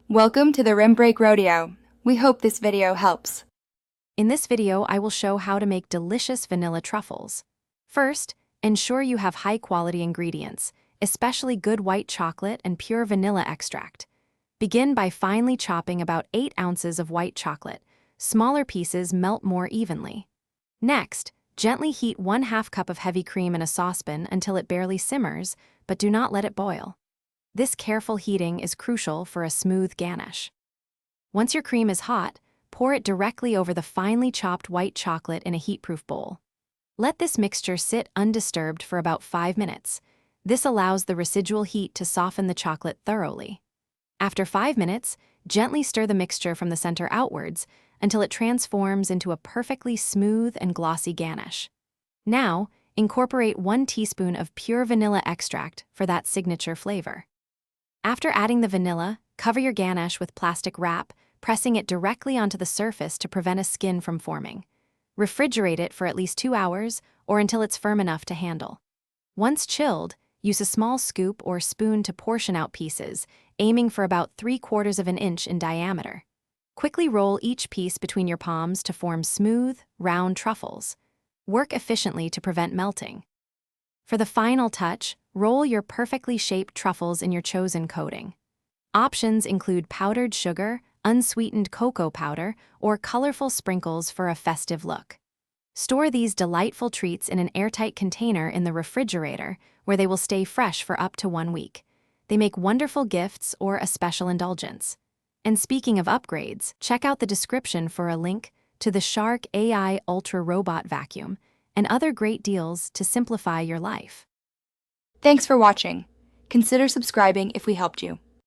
Welcome to the Rim Break Rodeo. We hope this video helps. In this video, I will show how to make delicious vanilla truffles. First, ensure you have high-quality ingredients, especially good white chocolate and pure vanilla extract. Begin by finely chopping about 8 ounces of white chocolate. Smaller pieces melt more evenly. Next, gently heat 1/2 cup of heavy cream in a saucepan until it barely simmers, but do not let it boil. This careful heating is crucial for a smooth ganache. Once your cream is hot, pour it directly over the finely chopped white chocolate in a heat-proof bowl. Let this mixture sit undisturbed for about 5 minutes. This allows the residual heat to soften the chocolate thoroughly. After 5 minutes, gently stir the mixture from the center outwards until it transforms into a perfectly smooth and glossy ganache. Now, incorporate 1 teaspoon of pure vanilla extract for that signature flavor. After adding the vanilla, cover your ganache with plastic wrap, pressing it directly onto the surface to prevent a skin from forming. Refrigerate it for at least 2 hours or until it's firm enough to handle. Once chilled, use a small scoop or spoon to portion out pieces, aiming for about 3/4 of an inch in diameter. Quickly roll each piece between your palms to form smooth, round truffles. Work efficiently to prevent melting. For the final touch, roll your perfectly shaped truffles in your chosen coating. Options include powdered sugar, unsweetened cocoa powder, or colorful sprinkles for a festive look. Store these delightful treats in an airtight container in the refrigerator, where they will stay fresh for up to 1 week. They make wonderful gifts or a special indulgence. And speaking of upgrades, check out the description for a link to the Shark AI Ultra Robot Vacuum and other great deals to simplify your life. Thanks for watching. Consider subscribing if we helped you.